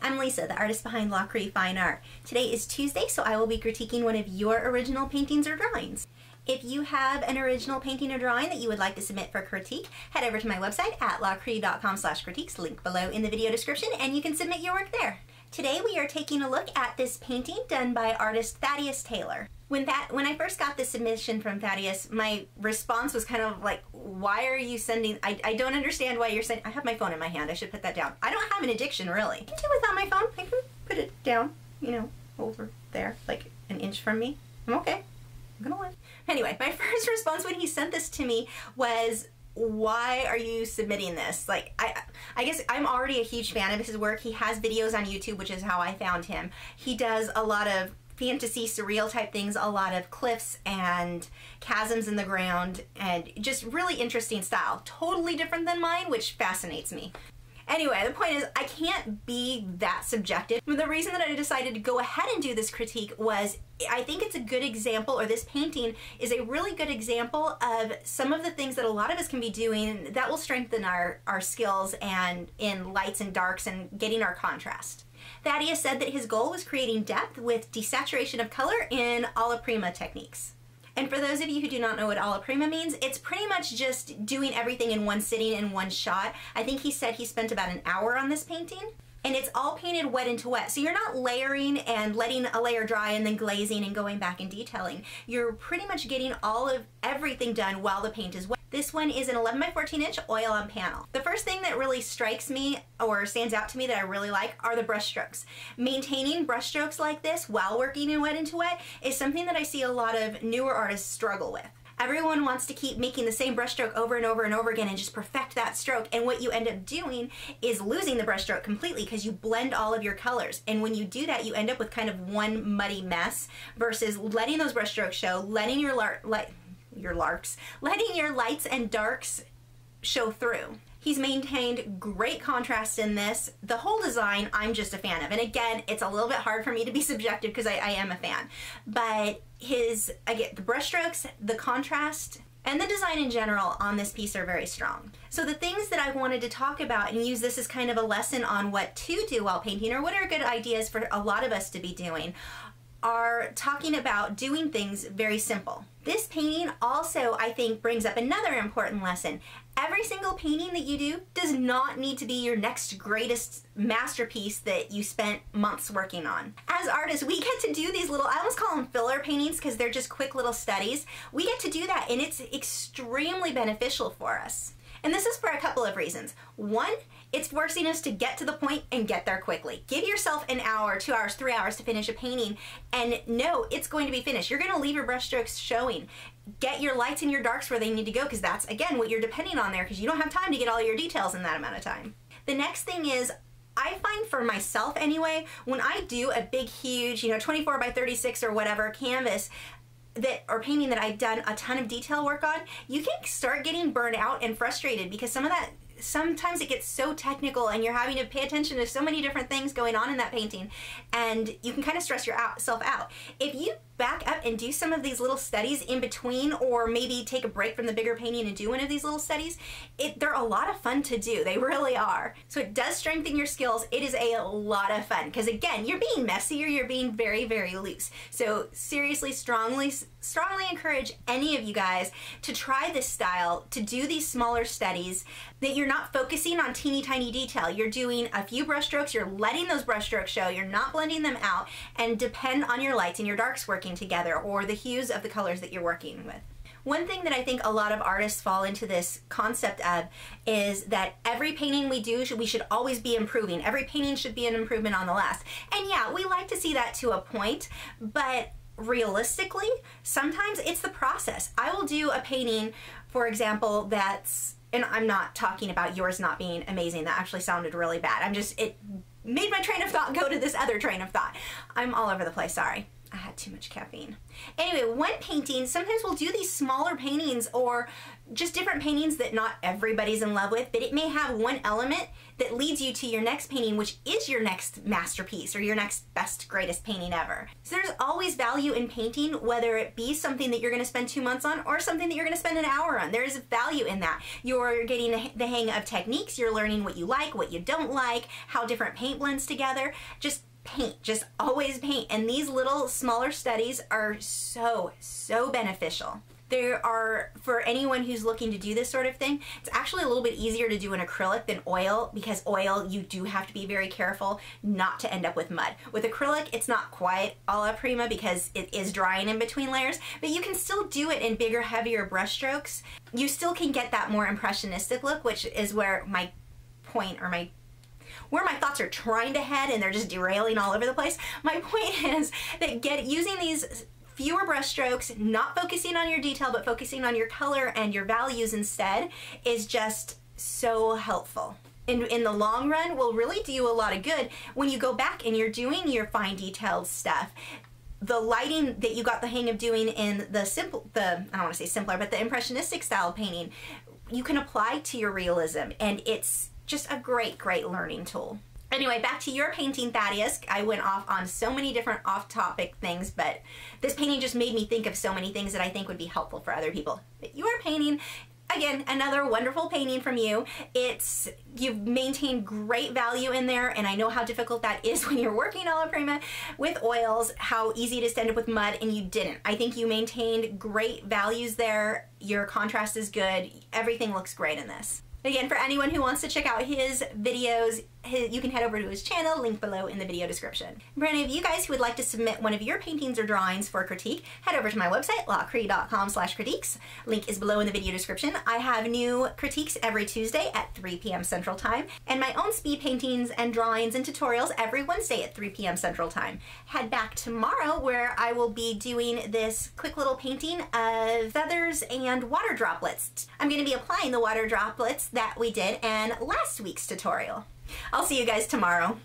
I'm Lisa, the artist behind Lachri Fine Art. Today is Tuesday, so I will be critiquing one of your original paintings or drawings. If you have an original painting or drawing that you would like to submit for critique, head over to my website at lachri.com/critiques, link below in the video description, and you can submit your work there. Today we are taking a look at this painting done by artist Thaddeus Taylor. When I first got this submission from Thaddeus, my response was kind of like, why are you sending, I don't understand why you're sending, I have my phone in my hand, I should put that down. I don't have an addiction, really. I can do without my phone. I can put it down, you know, over there, like an inch from me. I'm okay. I'm gonna live. Anyway, my first response when he sent this to me was, why are you submitting this? Like, I guess I'm already a huge fan of his work. He has videos on YouTube, which is how I found him. He does a lot of fantasy, surreal type things, a lot of cliffs and chasms in the ground, and just really interesting style. Totally different than mine, which fascinates me. Anyway, the point is, I can't be that subjective. The reason that I decided to go ahead and do this critique was I think it's a good example, or this painting is a really good example of some of the things that a lot of us can be doing that will strengthen our skills and in lights and darks and getting our contrast. Thaddeus said that his goal was creating depth with desaturation of color in alla prima techniques. And for those of you who do not know what alla prima means, it's pretty much just doing everything in one sitting, in one shot. I think he said he spent about an hour on this painting, and it's all painted wet into wet. So you're not layering and letting a layer dry and then glazing and going back and detailing. You're pretty much getting all of everything done while the paint is wet. This one is an 11 by 14 inch oil on panel. The first thing that really strikes me or stands out to me that I really like are the brush strokes. Maintaining brush strokes like this while working in wet into wet is something that I see a lot of newer artists struggle with. Everyone wants to keep making the same brush stroke over and over and over again and just perfect that stroke, and what you end up doing is losing the brush stroke completely because you blend all of your colors, and when you do that you end up with kind of one muddy mess versus letting those brush strokes show, letting your letting your lights and darks show through. He's maintained great contrast in this. The whole design I'm just a fan of, and again it's a little bit hard for me to be subjective because I am a fan, but again, the brush strokes, the contrast, and the design in general on this piece are very strong. So the things that I wanted to talk about and use this as kind of a lesson on what to do while painting, or what are good ideas for a lot of us to be doing, are talking about doing things very simple. This painting also, I think, brings up another important lesson. Every single painting that you do does not need to be your next greatest masterpiece that you spent months working on. As artists, we get to do these little, I almost call them filler paintings because they're just quick little studies. We get to do that, and it's extremely beneficial for us. And this is for a couple of reasons. One, it's forcing us to get to the point and get there quickly. Give yourself an hour, 2 hours, 3 hours to finish a painting and know it's going to be finished. You're going to leave your brush strokes showing. Get your lights and your darks where they need to go, because that's, again, what you're depending on there, because you don't have time to get all your details in that amount of time. The next thing is, I find for myself anyway, when I do a big, huge, 24 by 36 or whatever canvas, or painting that I've done a ton of detail work on, you can start getting burned out and frustrated because sometimes it gets so technical and you're having to pay attention to so many different things going on in that painting, and you can kind of stress yourself out. If you back up and do some of these little studies in between, or maybe take a break from the bigger painting and do one of these little studies, they're a lot of fun to do. They really are. So it does strengthen your skills. It is a lot of fun because, again, you're being messy or you're being very, very loose. So seriously, strongly encourage any of you guys to try this style, to do these smaller studies, that you're not focusing on teeny tiny detail. You're doing a few brush strokes, you're letting those brush strokes show, you're not blending them out, and depend on your lights and your darks working together, or the hues of the colors that you're working with. One thing that I think a lot of artists fall into this concept of is that every painting we do, we should always be improving. Every painting should be an improvement on the last. And yeah, we like to see that to a point, but realistically, sometimes it's the process. I will do a painting, for example, and I'm not talking about yours not being amazing. That actually sounded really bad. It made my train of thought go to this other train of thought. I'm all over the place, sorry. I had too much caffeine. Anyway, when painting, sometimes we'll do these smaller paintings or just different paintings that not everybody's in love with, but it may have one element that leads you to your next painting, which is your next masterpiece or your next best, greatest painting ever. So there's always value in painting, whether it be something that you're gonna spend 2 months on or something that you're gonna spend an hour on. There's value in that. You're getting the hang of techniques, you're learning what you like, what you don't like, how different paint blends together. Just paint, just always paint. And these little smaller studies are so beneficial. There are, for anyone who's looking to do this sort of thing, it's actually a little bit easier to do an acrylic than oil, because oil, you do have to be very careful not to end up with mud. With acrylic, it's not quite a la prima because it is drying in between layers, but you can still do it in bigger, heavier brush strokes. You still can get that more impressionistic look, which is where my point, or where my thoughts are trying to head and they're just derailing all over the place. My point is that using these fewer brush strokes, not focusing on your detail, but focusing on your color and your values instead, is just so helpful. In the long run, will really do you a lot of good when you go back and you're doing your fine detailed stuff. The lighting that you got the hang of doing in I don't want to say simpler, but the impressionistic style painting, you can apply to your realism, and it's just a great learning tool. Anyway, back to your painting, Thaddeus. I went off on so many different off-topic things, but this painting just made me think of so many things that I think would be helpful for other people. But your painting, again, another wonderful painting from you. You've maintained great value in there, and I know how difficult that is when you're working a la prima with oils, how easy it is to end up with mud, and you didn't. I think you maintained great values there. Your contrast is good. Everything looks great in this. Again, for anyone who wants to check out his videos, you can head over to his channel, link below in the video description. For any of you guys who would like to submit one of your paintings or drawings for critique, head over to my website, lachri.com/critiques. Link is below in the video description. I have new critiques every Tuesday at 3 p.m. Central Time, and my own speed paintings and drawings and tutorials every Wednesday at 3 p.m. Central Time. Head back tomorrow where I will be doing this quick little painting of feathers and water droplets. I'm going to be applying the water droplets that we did in last week's tutorial. I'll see you guys tomorrow.